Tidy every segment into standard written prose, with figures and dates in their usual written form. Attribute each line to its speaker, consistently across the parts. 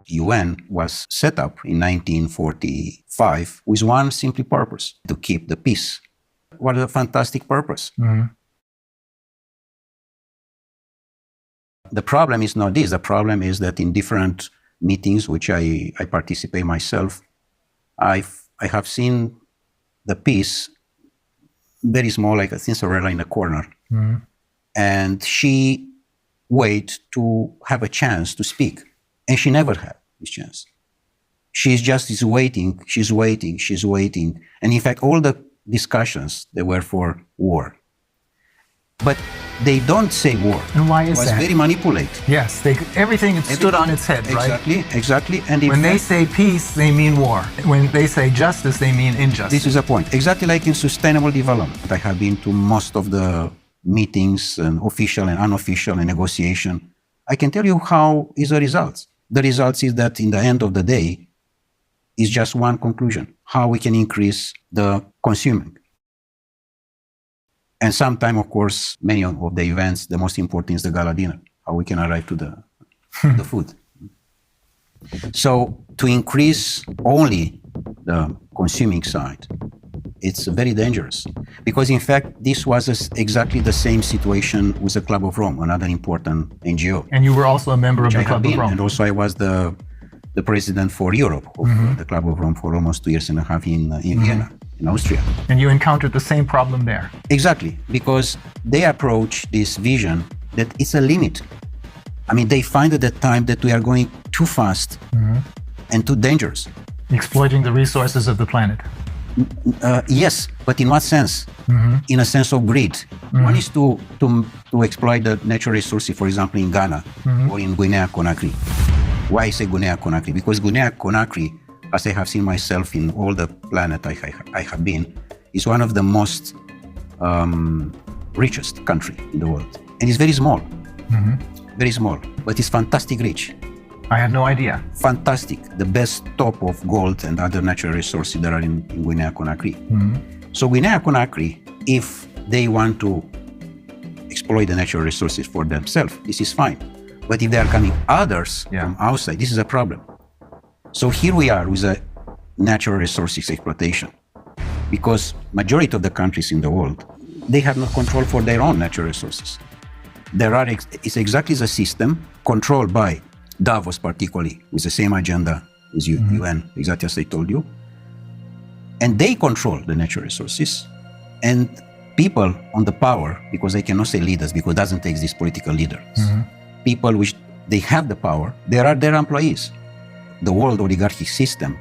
Speaker 1: UN was set up in 1945 with one simple purpose, to keep the peace. What a fantastic purpose.
Speaker 2: Mm-hmm.
Speaker 1: The problem is not this. The problem is that in different meetings, which I participate myself, I have seen the peace very small, like a Cinderella in the corner.
Speaker 2: Mm-hmm.
Speaker 1: And she wait to have a chance to speak. And she never had this chance. She's waiting. And in fact, all the discussions, they were for war. But they don't say war.
Speaker 2: And why is that?
Speaker 1: It was very manipulated.
Speaker 2: Yes, everything stood on its head, right?
Speaker 1: Exactly. And
Speaker 2: when they say peace, they mean war. When they say justice, they mean injustice.
Speaker 1: This is the point. Exactly like in sustainable development. I have been to most of the meetings, and official and unofficial, and negotiation. I can tell you how is the results. The results is that in the end of the day, is just one conclusion: how we can increase the consuming. And sometimes, of course, many of the events, the most important is the gala dinner, how we can arrive to the food. So to increase only the consuming side, it's very dangerous. Because in fact, this was exactly the same situation with the Club of Rome, another important NGO.
Speaker 2: And you were also a member of the Club of Rome.
Speaker 1: And also I was the president for Europe of the Club of Rome for almost 2.5 years in Vienna, in Austria.
Speaker 2: And you encountered the same problem there.
Speaker 1: Exactly, because they approach this vision that it's a limit. I mean, they find at that time that we are going too fast and too dangerous.
Speaker 2: Exploiting the resources of the planet.
Speaker 1: Yes, but in what sense? In a sense of greed. One is to exploit the natural resources, for example, in Ghana or in Guinea-Conakry. Why I say Guinea-Conakry? Because Guinea-Conakry, as I have seen myself in all the planet I have been, is one of the most richest country in the world. And it's very small. Very small, but it's fantastic rich.
Speaker 2: I had no idea.
Speaker 1: Fantastic. The best top of gold and other natural resources that are in Guinea-Conakry. So Guinea-Conakry, if they want to exploit the natural resources for themselves, this is fine. But if there are coming others from outside, this is a problem. So here we are with a natural resources exploitation. Because majority of the countries in the world, they have no control for their own natural resources. It's exactly the system controlled by Davos, particularly, with the same agenda as UN, exactly as I told you. And they control the natural resources. And people on the power, because they cannot say leaders, because it doesn't exist political leaders. People which they have the power, they are their employees. The world oligarchic system,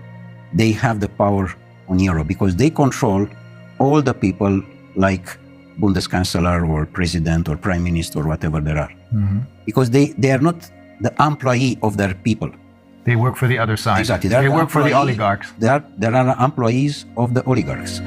Speaker 1: they have the power on Europe because they control all the people like Bundeskanzler or president or prime minister or whatever there are. Because they are not the employee of their people.
Speaker 2: They work for the other side.
Speaker 1: Exactly.
Speaker 2: They work for the oligarchs.
Speaker 1: They are employees of the oligarchs.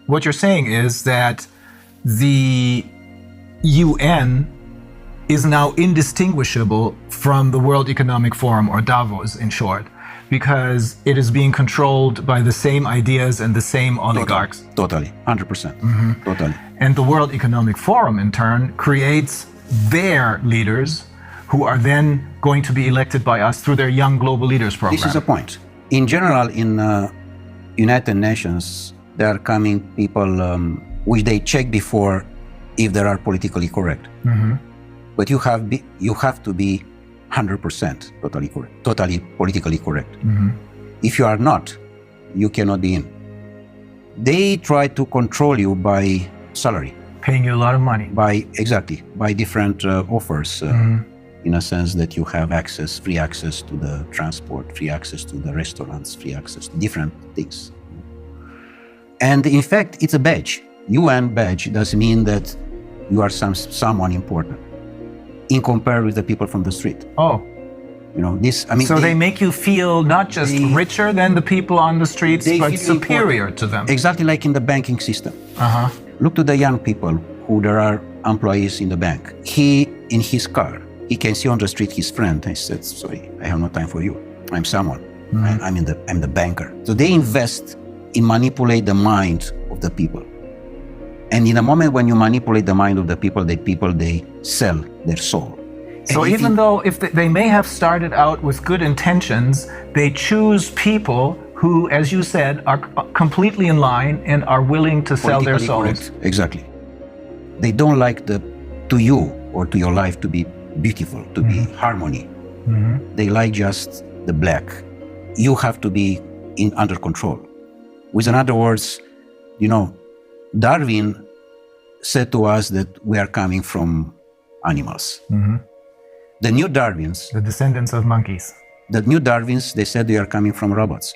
Speaker 2: What you're saying is that the UN is now indistinguishable from the World Economic Forum, or Davos in short, because it is being controlled by the same ideas and the same oligarchs.
Speaker 1: Totally, 100%. Totally.
Speaker 2: And the World Economic Forum, in turn, creates their leaders who are then going to be elected by us through their Young Global Leaders program.
Speaker 1: This is the point. In general, in United Nations, there are coming people which they check before if they are politically correct. But you have to be 100% totally correct, totally politically correct. If you are not, you cannot be in. They try to control you by salary.
Speaker 2: Paying you a lot of money.
Speaker 1: By different offers, in a sense that you have free access to the transport, free access to the restaurants, free access to different things. And in fact, it's a badge. UN badge does mean that you are someone important in comparison with the people from the street.
Speaker 2: Oh.
Speaker 1: This. I mean,
Speaker 2: so they make you feel not just richer than the people on the streets, but superior to them.
Speaker 1: Exactly like in the banking system. Look to the young people who there are employees in the bank. He, in his car, he can see on the street his friend. He said, "Sorry, I have no time for you. I'm someone. I'm the banker." So they invest in manipulate the mind of the people. And in a moment when you manipulate the mind of the people, they sell their soul.
Speaker 2: So even though if they may have started out with good intentions, they choose people who, as you said, are completely in line and are willing to sell their souls.
Speaker 1: Correct. Exactly. They don't like to you or to your life to be beautiful, to be harmony. They like just the black. You have to be under control. With other words, Darwin said to us that we are coming from animals. The new Darwins,
Speaker 2: the descendants of monkeys.
Speaker 1: The new Darwins, they said they are coming from robots.